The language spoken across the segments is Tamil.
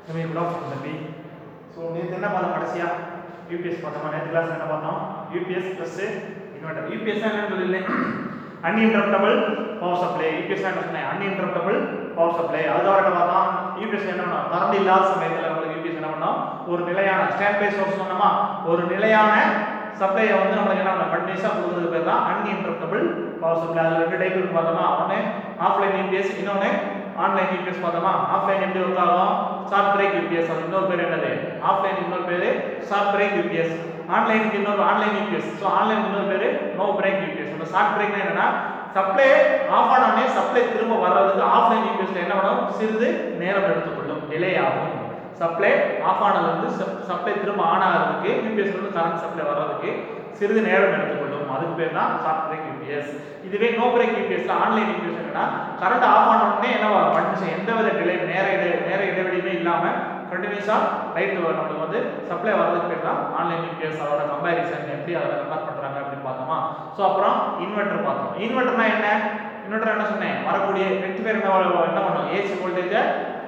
நம்ம குட் ஆஃப்டர்நூன் தம்பி. ஸோ நேற்று என்ன பார்த்தோம் கடைசியாக யூபிஎஸ் பார்த்தோமா? நேற்று கிளாஸ் என்ன பார்த்தோம்? UPS plus inverter. யூபிஎஸ் என்னன்னு சொல்லியிருந்தேன், அன்இன்டரப்டபிள் பவர் சப்ளை. யூபிஎஸ் என்ன சொன்னேன்? அன்இன்டரப்டபிள் பவர் சப்ளை. அதுதான் என்ன பார்த்தோம்? யூபிஎஸ் என்ன பண்ணோம்? கரண்ட் இல்லாத சமயத்தில் நம்மளுக்கு யூபிஎஸ் என்ன பண்ணோம்? ஒரு நிலையான ஸ்டாண்ட் பை சோர்ஸ் சொன்னோமா, ஒரு நிலையான சப்ளையை வந்து நம்மளுக்கு என்ன பண்ணணும்? கண்டினியூஸாக கொடுக்குறது பேர் தான் அன்இன்டரப்டபிள் பவர் சப்ளை. அதில் ரெண்டு டைப் இருக்கு பார்த்தோமா, ஒன்று ஆஃப்லைன் யூபிஎஸ், இன்னொன்று ஆன்லைன் யூபிஎஸ் பார்த்தோமா. ஆஃப்லைன் எப்படி ஒர்க் ஆகும்? Short break UPS. அது இன்னொரு பேர் என்னது? ஆஃப்லைன் இன்னொரு பேர் ஷார்ட் பிரேக் யூபிஎஸ். ஆன்லைனுக்கு இன்னொரு ஆன்லைன் யூபிஎஸ். ஸோ ஆன்லைன் இன்னொரு பேர் நோ பிரேக் யூபிஎஸ். அந்த ஷார்ட் பிரேக்னா என்னன்னா, சப்ளை ஆஃப் ஆனோடனே சப்ளை திரும்ப வர்றதுக்கு ஆஃப்லைன் யூபிஎஸ்ல என்ன பண்ணும்? சிறிது நேரம் எடுத்துக்கொள்ளும், டிலே ஆகும். சப்ளை ஆஃப் ஆனதுலேருந்து சப்ளை திரும்ப ஆன் ஆகிறதுக்கு யூபிஎஸ்ல இருந்து கரண்ட் சப்ளை வர்றதுக்கு சிறிது நேரம் எடுத்துக்கொள்ளும். அதுக்கு பேர் தான் ஷார்ட் பிரேக் யூபிஎஸ். இதுவே நோ பிரேக் யூபிஎஸ்ல ஆன்லைன் யூபிஎஸ் என்னன்னா, கரண்ட் ஆஃப் ஆன உடனே என்ன பண்ணுச்சு? எந்தவித டிலே நேர இடைவெளியுமே இல்லாமல் கண்டினியூஸாக லைட் நம்மளுக்கு வந்து சப்ளை வர்றதுக்கு பேர் தான் ஆன்லைன் யூபிஎஸ். அதோட கம்பேரிசன் எப்படி அதை கம்பேர் பண்ணுறாங்க அப்படின்னு பார்த்தோமா. ஸோ அப்புறம் இன்வெர்டர் பார்த்தோம். இன்வெர்டர்னா என்ன? இன்வெர்டர் என்ன சொன்னேன்? வரக்கூடிய ரெக்டிஃபையர் என்ன பண்ணும்? ஏசி வோல்டேஜை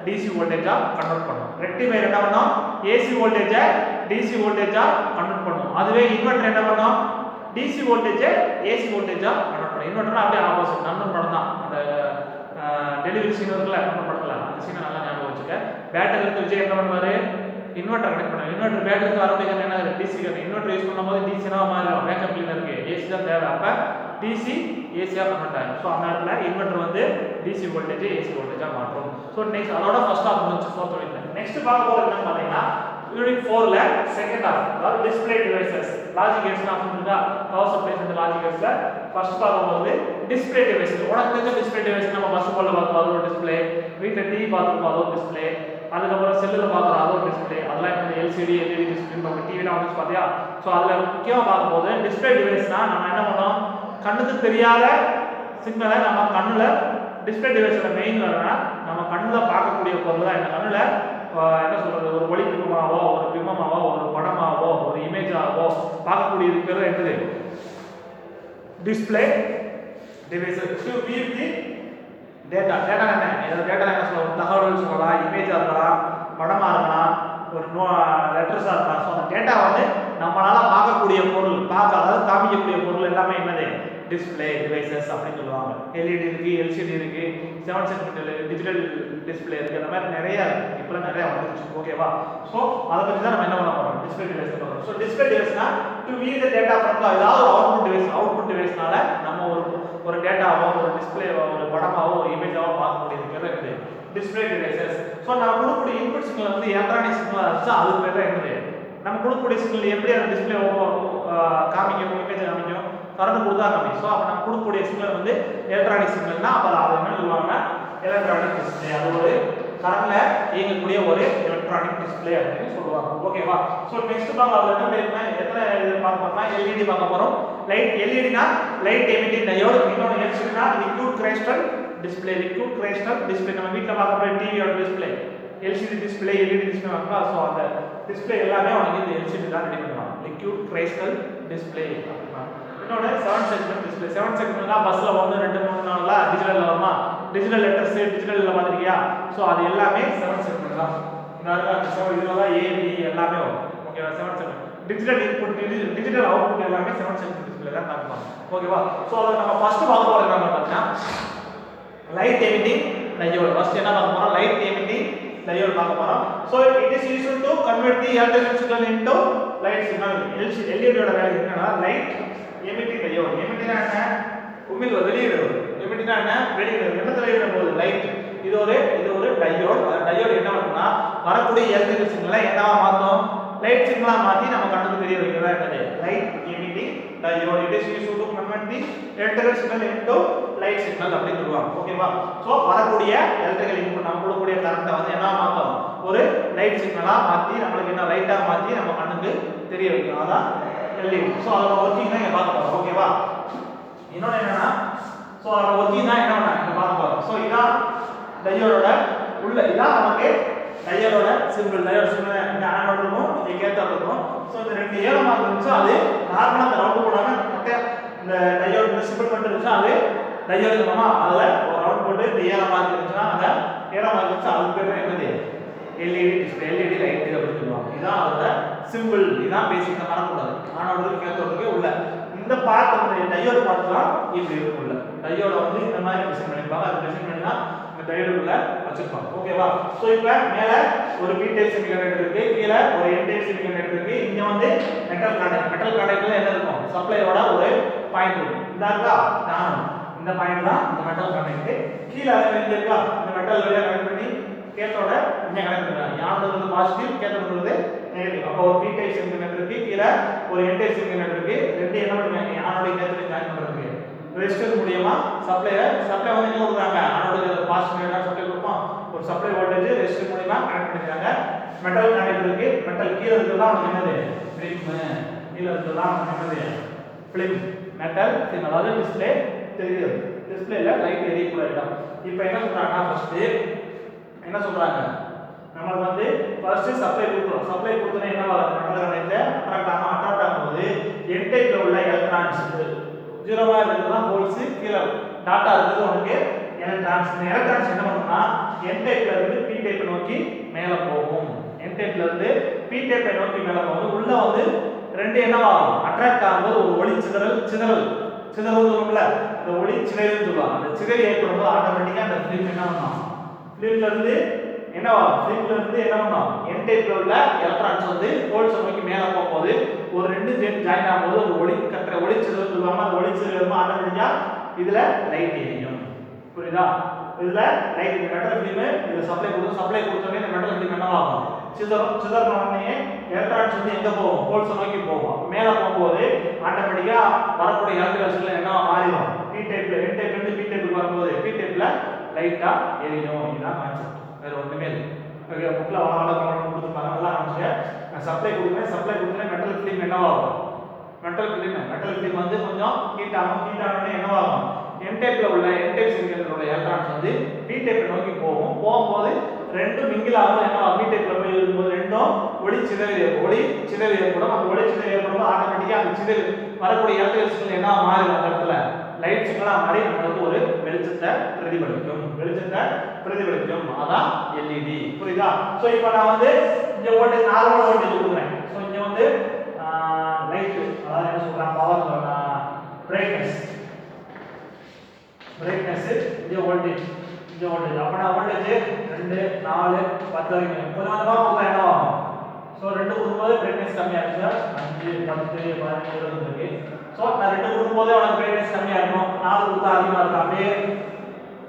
டிசி வோல்டேஜா கன்வெர்ட் பண்ணும். ரெக்டிஃபையர் என்ன பண்ணும்? ஏசி வோல்டேஜை டிசி வோல்டேஜா கன்வெர்ட் பண்ணும். அதுவே இன்வெர்டர் என்ன பண்ணும்? டிசி வோல்டேஜை ஏசி வோல்டேஜா கன்வெர்ட் பண்ணும். இன்வெர்டர்னா அப்படியே ஆப்போசிட். நண்பன் படம் தான் அந்த டெலிவரி சீன் இருக்குல்ல, நண்பன் படத்தில் அந்த சீனை நல்லா ஞாபகம் வச்சுக்க. பேட்டரி இருந்து விஜய் என்ன பண்ணுவாரு? இன்வெர்டர் கனெக்ட் பண்ணுவார். இன்வெர்டர் பேட்டரிக்கு வரக்கூடிய என்ன? DC connect. இன்வெர்டர் யூஸ் பண்ணும்போது டிசினா மாறிடும், பேக்கப் கிளீனருக்கு ஏசி தான் தேவை. அப்போ டிசி ஏசியாக கன்வெர்ட் ஆகும். ஸோ அந்த இடத்துல இன்வெர்டர் வந்து டிசி வோல்டேஜ் ஏசி வோல்டேஜாக மாற்றும். ஸோ நெக்ஸ்ட் அதோட ஃபர்ஸ்ட் ஹாஃப் முடிஞ்சு ஃபோர்த் யூனிட். நெக்ஸ்ட் பார்க்க போகிறது என்னன்னு பார்த்தீங்கன்னா, யூனிட் 4ல செகண்ட் ஹாஃப், அதாவது display devices. Logic gates option இருக்கா? பவர் சப்ளைஸ் அண்ட் லாஜிக் கேட்ஸ்ல ஃபர்ஸ்ட் பார்க்கும்போது டிஸ்பிளே டிவைசஸ். உனக்கு தெரிஞ்ச டிஸ்பிளே டிவைஸ் நம்ம ஃபர்ஸ்ட் போல பார்த்தோம், அது ஒரு டிஸ்பிளே. வீட்டில் டிவி பார்த்துருப்போம், அது ஒரு டிஸ்பிளே. அதுக்கப்புறம் செல்லில் பார்க்குறோம், அது ஒரு டிஸ்பிளே. அதெல்லாம் இப்போ எல்சிடி எல்இடி டிஸ்பிளே நம்ம டிவிலாம் வந்து பார்த்தியா. ஸோ அதில் முக்கியமாக பார்க்கும்போது டிஸ்பிளே டிவைஸ்னா நம்ம என்ன பண்ணோம்? கண்ணுக்கு தெரியாத சிக்னலை நம்ம கண்ணில் டிஸ்பிளே டிவைஸோட மெயின் வரனா நம்ம கண்ணில் பார்க்கக்கூடிய பொருள் தான். இந்த கண்ணில் என்ன சொல்கிறது? ஒரு ஒளி பிம்பமாவோ, ஒரு பிம்பமாவோ, ஒரு படமாவோ, ஒரு இமேஜாவோ பார்க்கக்கூடிய பேர் என்னது? Display devices. To view the data. Data என்ன? இந்த டேட்டா என்ன சொல்லலாம்? தகவல் சொல்லலாம், இமேஜாக இருக்கலாம், படமாக இருக்கலாம், ஒரு லெட்டர்ஸாக இருக்கலாம். ஸோ அந்த டேட்டா வந்து நம்மளால் பார்க்கக்கூடிய பொருள், அதாவது காமிக்கக்கூடிய பொருள் எல்லாமே என்னது? டிஸ்பிளே டிவைசஸ் அப்படின்னு சொல்லுவாங்க. எல்இடி இருக்கு, எல்சிடி இருக்கு, 7 சென்டிமீட்டர் டிஜிட்டல் டிஸ்பிளே இருக்கு. அந்த மாதிரி நிறைய இருக்கு. இப்போலாம் நிறைய வந்துருச்சு. ஓகேவா? ஸோ அதை பற்றி தான் நம்ம என்ன பண்ண போகிறோம்? டிஸ்பிளே டிவைஸ் பண்ணுறோம். ஸோ டிஸ்பிளே டிவைஸ்னா to view the data from ஏதாவது ஒரு அவுட்புட் டிவைஸ். அவுட்புட் டிவைஸ்னால நம்ம ஒரு டேட்டாவோ, ஒரு டிஸ்பிளேவோ, ஒரு படமாவோ, ஒரு இமேஜாவோ பார்க்கக்கூடியது பேர் என்னது? Display devices. ஸோ நம்ம கொடுக்கக்கூடிய இன்புட் சிக்னல் வந்து எலக்ட்ரானிக் சிக்னலாக இருந்துச்சு, அது பேர் தான் என்னது? நம்ம கொடுக்கக்கூடிய சிக்னல் எப்படி அந்த டிஸ்பிளே காமிக்கும், இமேஜ் காமிக்கும், கரண்ட் கொடுத்தா காமிக்கும். ஸோ அப்போ நம்ம கொடுக்கக்கூடிய சிக்னல் வந்து எலக்ட்ரானிக் சிக்னல்னா அப்போ அது என்ன சொல்லுவாங்க? Electronic display. அது ஒரு கரண்ட்ல இயங்கக்கூடிய ஒரு எலக்ட்ரானிக் டிஸ்பிளே அப்படின்னு சொல்லுவாங்க. ஓகேவா? ஸோ நெக்ஸ்ட் பார்க்க அதில் என்ன பேருனா எத்தனை இது பார்க்க போறோம்னா எல்இடி பார்க்க போகிறோம். லைட் எல்இடினா லைட் எமிட்டிங் டயோடு. இன்னொன்று எல்சிடினா liquid crystal display. Liquid crystal display நம்ம வீட்டில் பார்க்கக்கூடிய டிவியோட display, LCD display, LED display பார்க்கலாம். ஸோ அந்த டிஸ்பிளே எல்லாமே அவங்க இந்த எல்சிடி தான் ரெடி பண்ணுவாங்க. லிக்விட் கிரைஸ்டல் டிஸ்பிளே அப்படின்னா. இன்னொன்று 7 செக்மெண்ட் டிஸ்பிளே. 7 செக்மெண்ட்னா பஸ்ஸில் 1 2 3 4 டிஜிட்டலில் வருமா? டிஜிட்டல் லெட்டர்ஸ் டிஜிட்டலில் பார்த்துருக்கியா? ஸோ அது எல்லாமே 7 செக்மெண்ட் தான். இதில் தான் ஏபி எல்லாமே வரும். ஓகேவா? 7 segment. Digital input digital output எல்லாமே 7 செக்மெண்ட் டிஸ்பிளே தான் காமிப்பாங்க. ஓகேவா? ஸோ அதை நம்ம ஃபர்ஸ்ட் பார்க்க போகிறது என்ன பார்த்தீங்கன்னா, லைட் எமிட்டிங் டயோடு. ஃபர்ஸ்ட் என்ன பார்க்க போகிறோம்? லைட் எமிட்டிங் டயோடு பார்க்க போகிறோம். So it is useful to convert the electrical signal into light signal. எல்இடியோட வேலை என்னன்னா லைட் எமிட்டிங் டயோடு. எமிட்டிங்னா என்ன? உமிழ் வெளியிடுவது. எமிட்டிங்னா என்ன? வெளியிடுவது. என்ன வெளியிடும் போது லைட். இது ஒரு டயோடு. அந்த டயோடு என்ன பண்ணும்னா வரக்கூடிய எலக்ட்ரிக்கல் சிக்னலை என்னவா மாற்றும்? லைட் சிக்னலாக மாற்றி நம்ம கண்ணுக்கு தெரிய வைக்கிறதா என்னது? Light emitting diode. It is useful to convert the electrical signal into light signal அப்படின்னு சொல்லுவாங்க. ஓகேவா? ஸோ வரக்கூடிய எலக்ட்ரிக்கல் இன்புட் நம்ம கொடுக்கக்கூடிய கரண்ட்டை வந்து என்ன மாற்றும்? ஒரு லைட் சிக்னலாக மாற்றி நம்மளுக்கு என்ன லைட்டாக மாற்றி நம்ம கண்ணுக்கு தெரிய வைக்கணும். அதான் எல்இடி. ஸோ அதோட ஒர்க்கிங் தான் இங்கே பார்க்க போகிறோம். ஓகேவா? இன்னொன்று என்னன்னா, ஸோ அதோட ஒர்க்கிங் தான் என்ன இங்கே பார்க்க போகிறோம். ஸோ இதான் டயோடோட உள்ள, இதான் நமக்கு டயோடோட சிம்பிள். டயோட சிம்பிள் இங்கே ஆனோட இருக்கும், இங்கே கேத்தோட இருக்கும். ஸோ இந்த ரெண்டு ஏலமாக இருந்துச்சு, அது நார்மலாக அந்த ரவுண்டு போடாமல் இந்த டயோட சிம்பிள் மட்டும் இருந்துச்சு, அது டயோடு நம்ம அதில் ஒரு ரவுண்ட் போட்டு இந்த ஏலமாக இருந்துச்சுன்னா அந்த ஏலமாக இருந்துச்சு, அது பேர் என்னது? LED டிஸ்ப்ளே, LED லைட் அப்படின்னு சொல்லுவாங்க. இதான் அதோட சிம்பிள். இதான் பேசிக்கா மறக்கக்கூடாது. ஆனோடுக்கு கேத்தோடுக்கு உள்ள இந்த பார்ட் வந்து டையோடு பார்ட்லாம் இப்படி இருக்குள்ள. டையோட வந்து இந்த மாதிரி டிசைன் பண்ணிருப்பாங்க. அது டிசைன் பண்ணி தான் இந்த டையோடுக்குள்ள வச்சிருப்பாங்க. ஓகேவா? சோ இப்போ மேல ஒரு P டைப் செமிகண்டக்டர் இருக்கு, கீழ ஒரு N டைப் செமிகண்டக்டர் இருக்கு. இங்க வந்து மெட்டல் கான்டாக்ட். மெட்டல் கான்டாக்ட்ல என்ன இருக்கும்? சப்ளையோட ஒரு பாயிண்ட் இருக்கும். இந்த இருக்கா? இந்த பாயிண்ட் தான் இந்த மெட்டல் கான்டாக்ட். கீழ அது எங்க இருக்கா? இந்த மெட்டல் வழியா கனெக்ட் பண்ணி கேத்தோட இங்க கனெக்ட் பண்றாங்க. யானோட பாசிட்டிவ், கேத்தோட நெகட்டிவ். அப்போ ஒரு P டைப் செமிகண்டக்டர் இருக்கு, கீழ ஒரு N டைப் செமிகண்டக்டர் இருக்கு. ரெண்டு என்ன பண்றாங்க? யானோட கேத்தோட ஜாயின் பண்றாங்க. ரெசிஸ்டர் மூலமா சப்ளை வந்து என்ன கொடுக்குறாங்க? ஆனோட பாசிட்டிவ் என்ன சப்ளை கொடுப்போம்? ஒரு சப்ளை வோல்டேஜ் ரெசிஸ்டர் மூலமா கனெக்ட் பண்ணிருக்காங்க. மெட்டல் கான்டாக்ட் இருக்கு. மெட்டல் கீழ இருக்குதா என்னது? ஃபிலிம். கீழ இருக்குதா என்னது? ஃபிலிம். Metal film. அதாவது டிஸ்ப்ளே தெரியுது. டிஸ்ப்ளேல லைட் எரியக்குள்ள இடம். இப்போ என்ன சொல்றாங்கன்னா ஃபர்ஸ்ட் என்ன சொல்றாங்க? நம்ம வந்து ஃபர்ஸ்ட் சப்ளை கொடுக்குறோம். சப்ளை கொடுத்தா என்ன ஆகும்? மெட்டல் கான்டாக்ட்ல அட்ராக்ட் ஆகும்போது N டைப்ல உள்ள எலக்ட்ரான்ஸ் ஜீரோவா இருக்குதுன்னா ஹோல்ஸ், கீழ டாட்டா இருக்குது உனக்கு எலக்ட்ரான்ஸ். இந்த எலக்ட்ரான்ஸ் என்ன பண்ணும்னா N டைப்ல இருந்து P டைப் நோக்கி மேல போகும். N டைப்ல இருந்து P டைப் நோக்கி மேல போகும். உள்ள வந்து ரெண்டு என்னவாகும்? அட்ராக்ட் ஆகும்போது ஒரு ஒளி சிதறல் சொல்லும்ல, அந்த ஒளி சிதறல் சொல்லுவாங்க. அந்த சிதறல் ஏற்படும்போது ஆட்டோமேட்டிக்கா அந்த ஃபிலிம் என்ன பண்ணும்? ஃபிலிம்ல இருந்து என்ன பண்ணும்? N டைப்ல உள்ள எலக்ட்ரான்ஸ் வந்து ஹோல்ஸ் நோக்கி மேல போகும்போது ஒரு ரெண்டு ஜாயின் ஆகும்போது ஒரு ஒளி சிதறல் சொல்லுவாங்க. அந்த ஒளி சிதறல் ஆட்டோமேட்டிக்கா இதுல லைட் எரியும். புரியுதா? இதுல லைட் மெட்டல் ஃபிலிம் இது சப்ளை கொடுத்தோனே இந்த மெட்டல் ஃபிலிம் என்ன ஆகும்? சிதறன உடனே எலக்ட்ரான்ஸ் வந்து எங்க போகும்? ஹோல்ஸ் நோக்கி போகும். மேல போகும்போது ஆட்டோமேட்டிக்கா வரக்கூடிய எலக்ட்ரான்ஸ்ல என்ன மாறிடும்? P டைப்ல N டைப்ல இருந்து P டைப்க்கு வரும்போது P டைப்ல லைட்டா எரியும். இதுதான் கான்செப்ட். வேற ஒண்ணுமே இல்லை. ஓகே, புக்ல வளவள கொடுத்துருப்பாங்க. நல்லா ஆரம்பிச்சு சப்ளை கொடுத்தேன் மெட்டல் ஃபிலிம் என்னவாகும்? மெட்டல் ஃபிலிம் வந்து கொஞ்சம் ஹீட் ஆனோடனே என்னவாகும்? N டைப்ல உள்ள N டைப் செமிகண்டக்டரோட எலக்ட்ரான்ஸ் வந்து P டைப் நோக்கி போகும்போது ரெண்டும் மிங்கில் ஆகும். என்ன P டைப்ல போய் இருக்கும்போது ரெண்டும் ஒளி சிதறல் ஏற்படும். அந்த ஒளி சிதறல் ஏற்படும்போது ஆட்டோமேட்டிக்கா அந்த சிதறல் வரக்கூடிய எலக்ட்ரான்ஸ்கள் என்ன மாறும்? அந்த இடத்துல லைட் சிக்னலா மாறி நமக்கு ஒரு வெளிச்சத்தை பிரதிபலிக்கும். அதான் LED. புரியுதா? சோ இப்போ நான் வந்து இங்க வோல்டேஜ் நார்மல் வோல்டேஜ் கொடுக்குறேன். சோ இங்க வந்து லைட் அதாவது என்ன சொல்றாங்க? பவர் பிரைட்னஸ் இங்க வோல்டேஜ் அப்ப நான் வோல்டேஜ் 2 4 10 வரைக்கும் கொஞ்சமா போக என்ன ஆகும்? சோ 2 கொடுக்கும்போது பிரைட்னஸ் கம்மியா இருக்கு. 5 10 15 20 இருக்கு. சோ நான் 2 கொடுக்கும்போது அவனுக்கு பிரைட்னஸ் கம்மியா இருக்கும். 4 கொடுத்தா அதிகமா இருக்கும். அப்படியே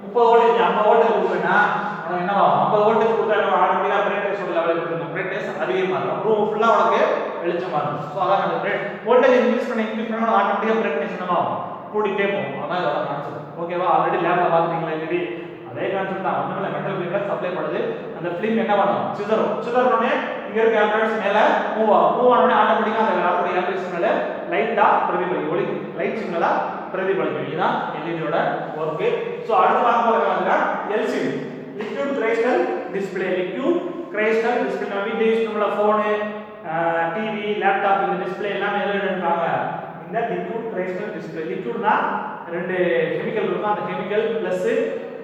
30 வோல்டேஜ் 50 வோல்டேஜ் கொடுத்தேன்னா அவனுக்கு என்ன ஆகும்? 50 வோல்டேஜ் கொடுத்தா என்ன ஆட்டோமேட்டிக்கா பிரைட்னஸ் லெவல் கொடுக்கணும். பிரைட்னஸ் அதிகமா இருக்கும். ரூம் ஃபுல்லா உனக்கு வெளிச்சமா இருக்கும். சோ அதான் அந்த வோல்டேஜ் இன்க்ரீஸ் பண்ணா ஆட்டோமேட்டிக்கா பிரைட்னஸ் என்ன ஆகும்? கூடிட்டே போகும். அதான் இதோட கான்செப்ட். ஓகேவா? ஆல்ரெடி லேப்ல பாத்துட்டீங்களா? LED அதே கான்செப்ட் தான். ஒண்ணுமே மெட்டல் ஃபிலிம்ல சப்ளை பண்ணுது. அந்த ஃபிலிம் என்ன பண்ணும்? சிதறனே இங்க இருக்க எலக்ட்ரான்ஸ் மேல மூவ் ஆனோடனே ஆட்டோமேட்டிக்கா அந்த வரக்கூடிய எலக்ட்ரிக் மேல லைட்டா பிரதிபலிக்கும். ஒளி லைட் சிக்னலா பிரதிபலிக்கும். இதுதான் LED ஓட வொர்க். சோ அடுத்து பார்க்க போறதுனா LCD லிக்விட் கிரைஸ்டல் டிஸ்ப்ளே. நம்ம வீட்ல யூஸ் பண்ணுற ஃபோன், டிவி, லேப்டாப் இந்த டிஸ்ப்ளே எல்லாம் எதுல எடுப்பாங்க? இந்த லிக்விட் கிரைஸ்டல் டிஸ்ப்ளே. லிக்விட்னா ரெண்டு கெமிக்கல் இருக்கும். அந்த கெமிக்கல் பிளஸ்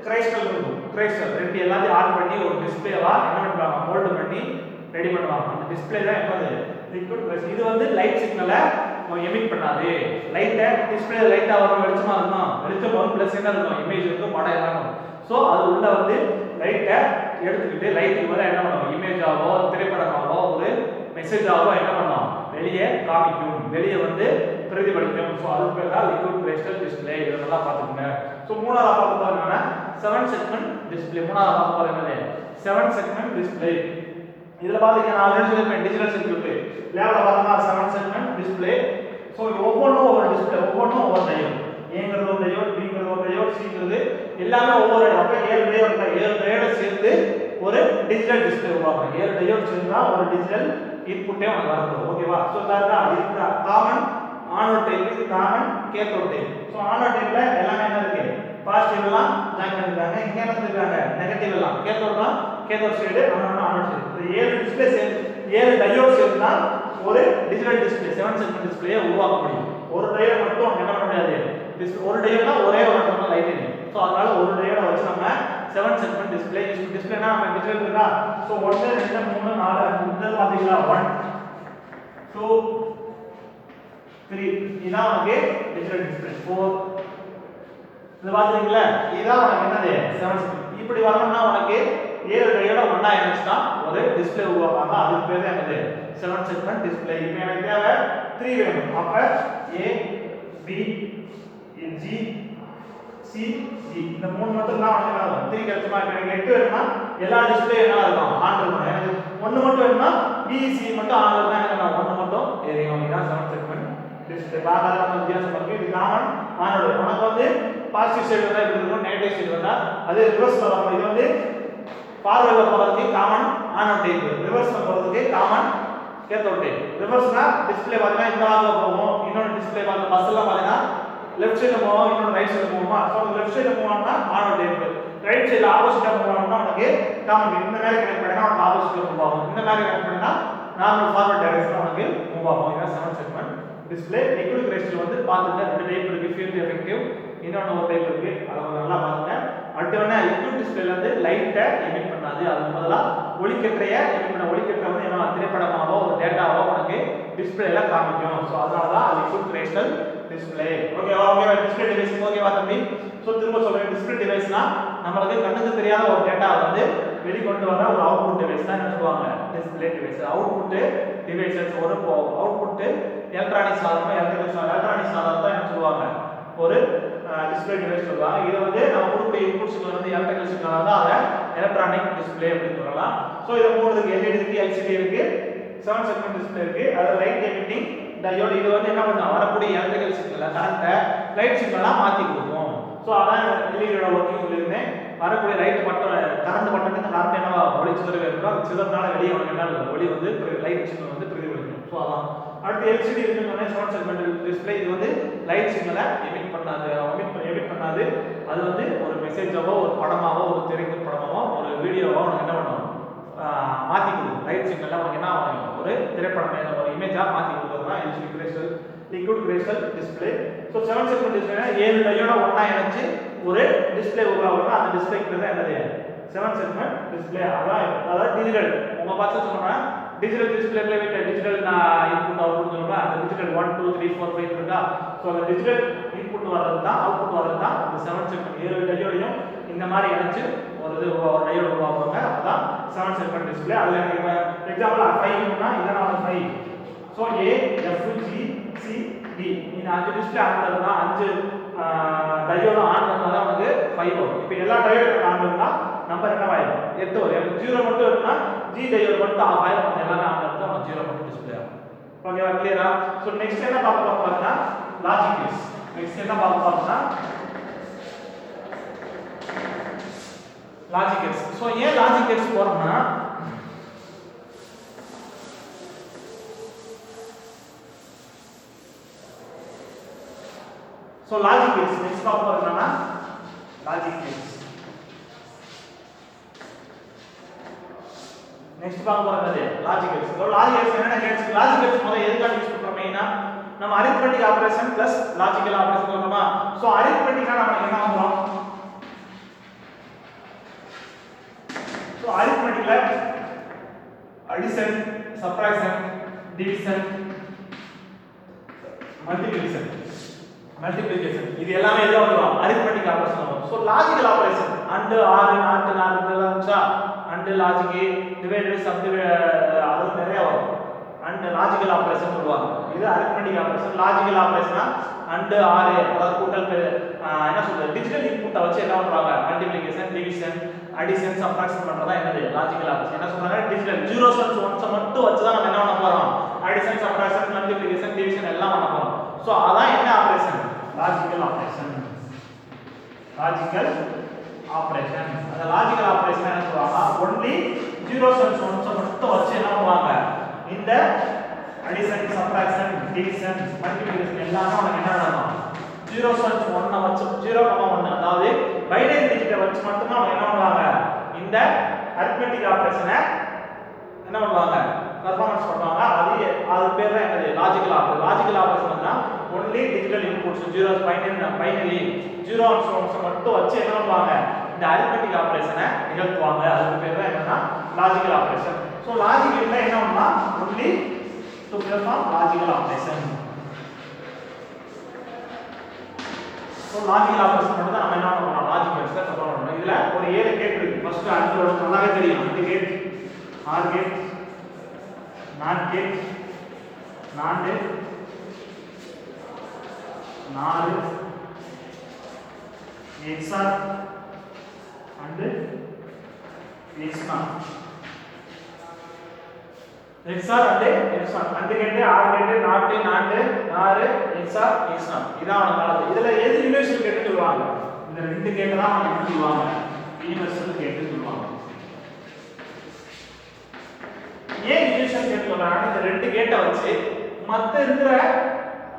கிரைஸ்டல் இருக்கும். கிரைஸ்டல் ரெண்டு எல்லாத்தையும் ஆட் பண்ணி ஒரு டிஸ்ப்ளேவா என்ன பண்ணுவாங்க? மோல்ட் பண்ணி ரெடி பண்ணுவாங்க. அந்த டிஸ்ப்ளே தான் எப்போது லிக்விட் கிரைஸ்டல். இது வந்து லைட் சிக்னலை எமிட் பண்ணாது. லைட்டை டிஸ்ப்ளே லைட்டா வரும், வெளிச்சமா இருக்கும். வெளிச்சம் வரும் பிளஸ் என்ன இருக்கும்? இமேஜ் இருக்கும், படம் எல்லாம் இருக்கும். ஸோ அது உள்ள வந்து லைட்டை எடுத்துக்கிட்டு லைட்டுக்கு மேலே என்ன பண்ணுவோம்? இமேஜாவோ திரைப்படமாவோ ஒரு மெசேஜாவோ என்ன பண்ணுவோம்? வெளியே காமிக்கும், வெளியே வந்து பிரதிபலிக்கும். ஸோ அதுக்கு பேர் தான் லிக்விட் கிரைஸ்டல் டிஸ்ப்ளே. இதெல்லாம் பார்த்துக்கோங்க. ஸோ மூணாவது பார்க்க போறதுனா 7 செக்மெண்ட் டிஸ்ப்ளே. மூணாவது பார்க்க போறது 7 செக்மெண்ட் டிஸ்ப்ளே. இதுல பாத்தீங்கன்னா நான் ஆல்ரெடி சொல்லிருப்பேன் டிஜிட்டல் சர்க்யூட். லேப்ல பார்த்தா 7 செக்மெண்ட் டிஸ்ப்ளே. ஸோ ஒவ்வொன்றும் ஒவ்வொரு டிஸ்ப்ளே, ஒவ்வொன்றும் ஒவ்வொரு டையோடு. ஏங்கிறது ஒரு டையோடு, பிங்கிறது ஒரு டையோடு, சிங்கிறது எல்லாமே ஒவ்வொரு அப்போ 7 டையோடு இருக்கா. 7 டையோடு சேர்த்து ஒரு டிஜிட்டல் டிஸ்ப்ளே உருவாக்குறோம். 7 டையோடு சேர்ந்தா ஒரு டிஜிட்டல் இன்புட்டே உனக்கு வரப்போகுது. ஓகேவா? ஸோ இதுதான் காமன் ஆனோட் டைப், இது common cathode type. So anode டைப்ல எல்லாமே என்ன இருக்கு? பாசிட்டிவ் எல்லாம் ஜாயின் பண்ணிருக்காங்க. இங்க என்ன சொல்லிருக்காங்க? நெகட்டிவ் எல்லாம். Cathode side, anode side. இந்த 7 டிஸ்ப்ளே சேர்ந்து 7 டையோடு சேர்ந்து தான் ஒரு டிஜிட்டல் டிஸ்ப்ளே 7 செக்மெண்ட் டிஸ்ப்ளேயை உருவாக்க முடியும். ஒரு டயோட மட்டும் என்ன பண்ண முடியாது, ஒரு டயோட்னா ஒரே ஒரு இடத்துல லைட் எரியும். ஸோ அதனால ஒரு டயோட வச்சு நம்ம 7 செக்மெண்ட் டிஸ்பிளே யூஸ் டிஸ்பிளேனா நம்ம டிஜிட்டல் இருக்கா. ஸோ 1 2 3 4 5 முதல் பாத்தீங்களா 1 2 3 இதான் நமக்கு டிஜிட்டல் டிஸ்பிளே. 4 இது பாத்தீங்களா, இதான் நமக்கு என்னது 7 செக்மெண்ட். இப்படி வரணும்னா உனக்கு 7 டயோட ஒண்ணா இணைச்சா ஒரு டிஸ்பிளே உருவாக்குவாங்க. அதுக்கு பேர் தான் என்னது 7 செக்மெண்ட் டிஸ்பிளே. இப்போ எனக்கு தேவை 3 வேணும். அப்ப A B G C D இந்த மூணு மட்டும் தான் வந்து என்ன 3 கிடைக்குமா. எனக்கு 8 வேணும்னா எல்லா டிஸ்பிளே என்ன இருக்கும் ஆன் இருக்கும். எனக்கு 1 மட்டும் வேணும்னா B C மட்டும் ஆன் இருந்தா எனக்கு 1 மட்டும் எரியும். இதான் 7 செக்மெண்ட் டிஸ்பிளே. பாக்காத வித்தியாசம் இருக்கு. இது காமன் ஆனோட உனக்கு வந்து பாசிட்டிவ் சைடு வந்தா இப்படி இருக்கும், நெகட்டிவ் சைடு வந்தா அது ரிவர்ஸ்ல வரும். இது வந்து ஃபார்வர்ட்ல போறதுக்கு காமன் ஆன் டைப், ரிவர்ஸ்ல போறதுக்கு காமன் கேத்தோட் டைப். ரிவர்ஸ்னா டிஸ்ப்ளே பாத்தீங்கன்னா இந்த வால்ல போகும், இன்னொரு டிஸ்ப்ளே பாத்தீங்கன்னா பஸ்ல பாத்தீங்கன்னா லெஃப்ட் சைடுல போகும், இன்னொரு ரைட் சைடுல போகுமா. சோ லெஃப்ட் சைடுல போவாங்கன்னா ஆன் டைப், ரைட் சைடுல ஆப்போசிட்டா போவாங்கன்னா உனக்கு காமன். இந்த மாதிரி கனெக்ட் பண்ணா உனக்கு ஆப்போசிட்ல மூவ் ஆகும், இந்த மாதிரி கனெக்ட் பண்ணா நார்மல் ஃபார்வர்ட் டைரக்ஷன்ல உனக்கு மூவ் ஆகும். இதான் 7 செக்மெண்ட் டிஸ்ப்ளே. லிக்விட் கிரைஸ்டல் வந்து பாத்துங்க ரெண்டு டைப் இருக்கு, ஃபீல்ட் எஃபெக்டிவ் இன்னொரு ஒரு டைப் இருக்கு. அத நல்லா பாருங்க. அடுத்து என்ன லிக்விட் டிஸ்ப்ளேல வந்து லைட்டை எமிட் பண்ணாது, அதுக்கு பதிலா ஒளிக்கற்றைய எமிட் பண்ண. ஒளிக்கற்றை வந்து என்ன திரைப்படமாவோ ஒரு டேட்டாவோ உனக்கு டிஸ்ப்ளேல காமிக்கும். சோ அதனால தான் லிக்விட் கிரைஸ்டல் டிஸ்ப்ளே. ஓகேவா? ஓகேவா? டிஸ்ப்ளே டிவைஸ் ஓகேவா தம்பி? சோ திரும்ப சொல்றேன், டிஸ்ப்ளே டிவைஸ்னா நமக்கு கண்ணுக்கு தெரியாத ஒரு டேட்டா வந்து வெளிக்கொண்டு வர ஒரு அவுட்புட் டிவைஸ் தான் என்ன சொல்லுவாங்க டிஸ்ப்ளே டிவைஸ். அவுட்புட் டிவைசஸ் ஒரு அவுட்புட் எலக்ட்ரானிக் சாதனம், எலக்ட்ரானிக் சாதனம் தான் என்ன சொல்லுவாங்க ஒரு டிஸ்ப்ளே டிவைஸ் சொல்றாங்க. இது வந்து நம்ம கொடுக்கக்கூடிய இன்புட் சிக்னல் வந்து எலக்ட்ரிக்கல் சிக்னல் தான், அத எலக்ட்ரானிக் டிஸ்ப்ளே அப்படின்னு சொல்லலாம். சோ இது மூணு இருக்கு, LED இருக்கு, LCD இருக்கு, 7 செக்மெண்ட் டிஸ்ப்ளே இருக்கு. அது லைட் எமிட்டிங் டயோட். இது வந்து என்ன பண்ணும், வரக்கூடிய எலக்ட்ரிக்கல் சிக்னலை கரண்ட லைட் சிக்னலா மாத்தி கொடுக்கும். சோ அதான் LED ஓட வர்க்கிங் சொல்லியிருந்தேன். வரக்கூடிய லைட் பட்டன் கரண்ட் பட்டன் இந்த கரண்ட் என்னவா ஒளி சிதறவே இருக்கும், அது சிதறனால வெளியே உனக்கு என்ன ஒளி வந்து லைட் சிக்னல் வந்து பிரதிபலிக்கும். சோ அதான். அடுத்து LCD இருக்குன்னு 7 செக்மெண்ட் டிஸ்ப்ளே. இது வந்து லைட் சிக்னலை எமிட் பண்ணாது, எமிட் பண்ணாது. அது வந்து ஒரு மெசேஜாவோ ஒரு படமாவோ ஒரு திரைக்கு படமாவோ ஒரு வீடியோவோ உனக்கு என்ன பண்ணும் மாத்தி கொடுக்கும். லைட் சிக்னலை உனக்கு என்ன ஆகும் ஒரு திரைப்படம் ஒரு இமேஜா மாத்தி கொடுக்கிறது தான் LCD crystal liquid crystal display. So 7 segment display 7 டயோட ஒண்ணா இணைச்சு ஒரு டிஸ்ப்ளே உருவாகும். அந்த டிஸ்ப்ளேக்கு தான் என்னது 7 செக்மெண்ட் டிஸ்ப்ளே. அதாவது டிஜிட்டல். உங்க பார்த்து சொன்னா டிஜிட்டல் டிஸ்ப்ளேல விட்ட டிஜிட்டல் இன்புட் அவுட்புட் சொல்லுங்க. அந்த டிஜிட்டல் 1 2 3 4 5 இருக்கா. சோ அந்த டிஜிட்டல் இன்புட் வரது தான் அவுட்புட் வரது தான் இந்த 7 செக்மெண்ட். 7 டயோடையும் இந்த மாதிரி இணைச்சு ஒரு டயோடு உருவாக்குவாங்க. அதான் 7 செக்மெண்ட் டிஸ்ப்ளே. அதுல எனக்கு எக்ஸாம்பிள் 5 னா இதனால 5. So A F G C D இந்த 5 டிஸ்ப்ளே ஆன் இருந்தா 5 டயோடு ஆன் இருந்தா தான் நமக்கு 5 வரும். இப்போ எல்லா டயோடு ஆன் இருந்தா நம்பர் என்னவாயிடும் 8 வரும். 0 மட்டும் இருந்தா G டயோடு மட்டும் ஆஃப் ஆயிடும். எல்லாமே ஆன் இருந்தா 0 மட்டும் டிஸ்ப்ளே ஆகும். ஓகேவா? கிளியரா? சோ நெக்ஸ்ட் என்ன பார்க்க போறோம்னா லாஜிக் கேட்ஸ். நெக்ஸ்ட் என்ன பார்க்க போறோம்னா லாஜிக் கேட்ஸ். சோ ஏன் லாஜிக் கேட்ஸ் போறோம்னா So logic gates next பார்க்க போறோம்னா logic gates. next பார்க்க போறது logic gates. So logic gates என்னன்னா gates logic gates முதல்ல எதுக்காக யூஸ் பண்றோம் மெயினா நம்ம arithmetic operation plus logical operation சொல்றோமா. So arithmeticனா நமக்கு என்ன வரும்? So arithmeticல addition, subtraction, division, multiplication இது எல்லாமே எதுல வரும் arithmetic operation வரும். so logical operation and or not not இருந்துச்சா and logic divided subdivided அது நிறைய வரும் and logical operation சொல்லுவாங்க. இது arithmetic operation. logical operation and or அதாவது கூட்டல் என்ன சொல்றது டிஜிட்டல் இன்புட் வச்சு என்ன பண்றாங்க multiplication, division, addition, subtraction பண்றதா என்னது logical operation. என்ன சொல்றாங்க டிஜிட்டல் zeros and ones மட்டும் வச்சு தான் நம்ம என்ன பண்ண போறோம் addition, subtraction, multiplication, division எல்லாம் பண்ண போறோம். so அதான் என்ன operation logical operation. logical operation அந்த logical operation என்ன சொல்றாங்க only zeros and ones மட்டும் வச்சு என்ன பண்ணுவாங்க இந்த addition, subtraction, division, multiplication எல்லாமே நமக்கு என்ன நடக்கும் zeros and 1 வச்சு 0,1 அதாவது பைனரி டிஜிட்டை வச்சு மட்டும் தான் என்ன பண்ணுவாங்க இந்த arithmetic operation-ஐ என்ன பண்ணுவாங்க பெர்ஃபார்மன்ஸ் பண்ணுவாங்க. அது பேர் தான் என்னது லாஜிக்கல் ஆபரேஷன். லாஜிக்கல் ஆபரேஷன் தான் only roots zeros binary zero ones மட்டும் வச்சு என்ன பண்ணுவாங்க இந்த அரித்மெட்டிக் ஆபரேஷனை நிகழ்த்துவாங்க. அதுக்கு பேர் தான் என்னன்னா லாஜிக்கல் ஆபரேஷன். ஸோ லாஜிக்கல்ல என்ன பண்ணா only to perform logical operation. So logical operation மட்டும் தான் நம்ம என்ன பண்ணணும் லாஜிக்கல்ஸ்ல சப்போர்ட் பண்ணணும். இதுல ஒரு 7 கேட் இருக்கு. ஃபர்ஸ்ட் 5 வருஷம் நல்லாவே தெரியும். 5 gate, OR gate, NOT gate, நான்கு 4 XOR and XNOR. XOR and XNOR. அந்த gate, OR gate, NOT, NOR, XOR, XNOR. இதான் நாலு. இதுல எது யூனிவர்சல் கேட்னு சொல்வாங்க? இந்த ரெண்டு கேட் தான் நம்ம என்ன சொல்வாங்க? யூனிவர்சல் கேட்னு சொல்வாங்க. ஏன் யூனிவர்சல் கேட் சொல்றாங்க? இந்த ரெண்டு கேட்டை வச்சு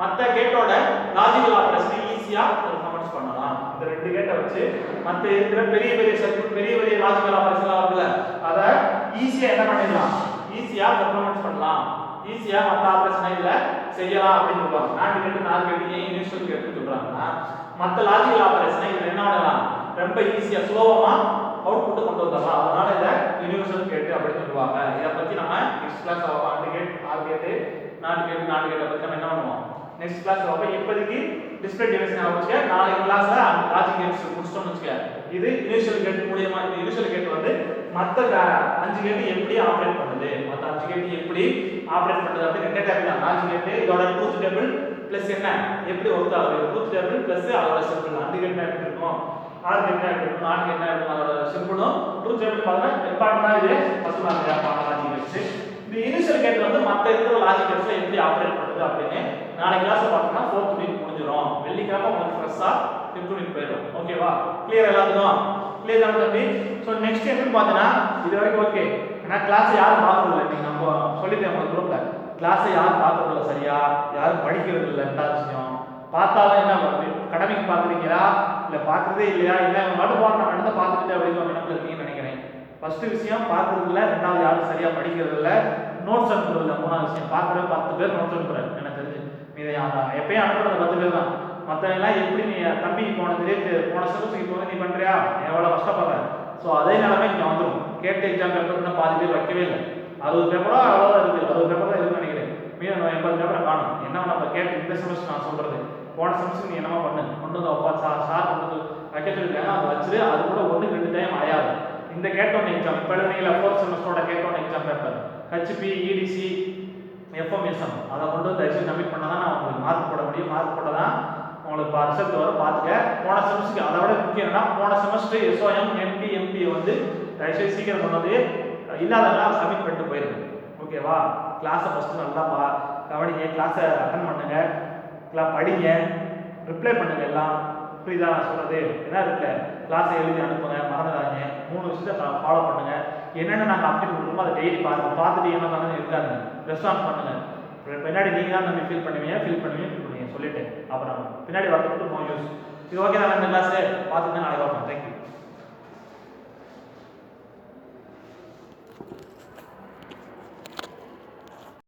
மத்த கேட்டோட லாஜிக்கல் ஆபரேஷன் ஈஸியா பெர்ஃபார்மன்ஸ் பண்ணலாம். இந்த ரெண்டு கேட்டை வச்சு மத்த இருக்கிற பெரிய சர்க்யூட் பெரிய லாஜிக்கல் ஆபரேஷன்லாம் இருக்குல்ல அத ஈஸியா என்ன பண்ணிடலாம்? ஈஸியா பெர்ஃபார்மன்ஸ் பண்ணலாம். ஈஸியா மத்த ஆபரேஷனை இதுல செய்யலாம் அப்படின்னு சொல்றாங்க. நாட் கேட், நார் கேட் ஏன் யூனிவர்சல் கேட்னு சொல்றாங்கன்னா மத்த லாஜிக்கல் ஆபரேஷனை இதுல என்ன பண்ணலாம்? ரொம்ப ஈஸியா சுலபமா அவுட்புட் கொண்டு வரலாம். அதனால இத யூனிவர்சல் கேட் அப்படின்னு சொல்லுவாங்க. இத பத்தி நம்ம next class AND gate, OR gate, NOT gate பத்தி நம்ம என்ன பண்ணுவோம் நெக்ஸ்ட் கிளாஸ் வரப்ப. இப்போதைக்கு டிஸ்ப்ளே டிவைஸ் நான் வச்சுக்க. நாளைக்கு கிளாஸ்ல லாஜிக் கேட்ஸ் முடிச்சிட்டோம்னு வச்சுக்க. இது இனிஷியல் கேட் மூலமா இந்த இனிஷியல் கேட் வந்து மத்த 5 கேட் எப்படி ஆபரேட் பண்ணுது, மத்த 5 கேட் எப்படி ஆபரேட் பண்ணுது அப்படி ரெண்டே டைப் தான். லாஜிக் கேட் இதோட ட்ரூத் டேபிள் பிளஸ் என்ன எப்படி ஒர்க் ஆகுது, ட்ரூத் டேபிள் பிளஸ் அதோட சிம்பிள். அந்த கேட் எப்படி இருக்கும், ஆர் கேட் எப்படி இருக்கும், நாட் கேட் எப்படி அதோட சிம்பிளும் ட்ரூத் டேபிள் பார்த்தா இம்பார்ட்டன்ட்டா இது ஃபர்ஸ்ட் நான் கேட்பாங்க லாஜிக் கேட்ஸ். இந்த இனிஷியல் கேட் வந்து மத்த இருக்கிற லாஜிக் கேட்ஸ்ல எப்படி ஆபரேட் பண்ணுது அப்படின்னு நாளைக்கு கிளாஸ்ல பார்த்தோம்னா 4th யூனிட் முடிஞ்சிரும். வெள்ளிக்கிழமை உங்களுக்கு ஃப்ரெஷ்ஷா 5th யூனிட் போயிடும். ஓகேவா? கிளியர் எல்லாத்துக்கும்? கிளியர் தான தம்பி? சோ நெக்ஸ்ட் என்னன்னு பார்த்தனா இது வரைக்கும் ஓகே. ஆனா கிளாஸ் யாரும் பார்க்கறது இல்ல. நீங்க நம்ம சொல்லிட்டேன் உங்க குரூப்ல. கிளாஸ் யாரும் பார்க்கறது இல்ல சரியா, யாரும் படிக்கிறது இல்ல. என்ன விஷயம் பார்த்தாலும் என்ன அகாடமிக் பாக்குறீங்களா இல்ல பார்க்கறதே இல்லையா, இல்ல மட்டும் போற நான் நடந்து பார்த்துட்டு அப்படிங்கிற நினைப்புல இருக்கீங்கன்னு நினைக்கிறேன். ஃபர்ஸ்ட் விஷயம் பார்க்கறது இல்ல, ரெண்டாவது யாரும் சரியா படிக்கிறது இல்ல, நோட்ஸ் அனுப்புறது இல்ல. மூணாவது விஷயம் பார்க்கற 10 பேர் நோட்ஸ் அனுப்புறாங்க எனக்கு தெரிஞ்சு. நீ எப்பயும் அனுப்புறது 10 பேர் தான். மத்த எல்லாம் எப்படி நீ தம்பி போன செமஸ்டருக்கு இப்போ வந்து நீ பண்றியா எவ்வளவு கஷ்டப்படுற. ஸோ அதே நிலைமை இங்க வந்துடும். கேட்ட எக்ஸாம் பேப்பர் பாதி பேர் வைக்கவே இல்லை. 60 பேப்பரோ அவ்வளோதான் இருக்கு. 60 பேப்பர் தான் இருக்குன்னு நினைக்கிறேன். மீது 80 பேப்பரை காணும். என்ன நம்ம கேட்டு இந்த செமஸ்டர் நான் சொல்றது போன செமஸ்டர் நீ என்னமா பண்ணு கொண்டு வந்து வைப்பா சார் கொண்டு வந்து வைக்க சொல்லிருக்காங்க. அதை வச்சுட்டு அது கூட 1-2 டைம் ஆயாது. இந்த கேட்டோன் எக்ஸாம் இப்போ எழுதுனீங்களா 4th செமஸ்டரோட கேட்டோன் எக்ஸாம் பேப்பர் ஹெச்பி, இடிசி, எஃப்எம்எஸ்எம் அதை கொண்டு வந்து தயவுசெய்து சப்மிட் பண்ணால் தான் நான் உங்களுக்கு மார்க் போட முடியும். மார்க் போட தான் உங்களுக்கு ரிசல்ட் வரும். பார்த்துக்க. போன செமஸ்டருக்கு அதை விட முக்கியம் என்னன்னா போன செமஸ்டர் எஸ்ஓஎம், எம்பி வந்து தயவுசெய்து சீக்கிரம் கொண்டு வந்து இல்லாதெல்லாம் சப்மிட் பண்ணிட்டு போயிருங்க. ஓகேவா? கிளாஸை ஃபஸ்ட்டு நல்லா கவனிங்க, கிளாஸை அட்டன் பண்ணுங்க, படிங்க, ரிப்ளை பண்ணுங்க. எல்லாம் புரியுதா நான் சொல்றது? என்ன ரிப்ளை கிளாஸை எழுதி அனுப்புங்க, மறந்துடாங்க. 3 விஷயத்தை ஃபாலோ பண்ணுங்க. என்னென்ன நாங்கள் அப்டேட் கொடுக்குறோமோ அதை டெய்லி பாருங்க. பார்த்துட்டு என்ன பண்ணணும் இருக்காங்க ரெஸ்பான்ஸ் பண்ணுங்க. பின்னாடி நீங்க தான் நம்ம ஃபீல் பண்ணுவீங்க சொல்லிட்டு அப்புறம் பின்னாடி வரது மட்டும் நோ யூஸ். இது ஓகே தான் இந்த கிளாஸ் பார்த்துட்டு நாளைக்கு பார்ப்போம். தேங்க்யூ.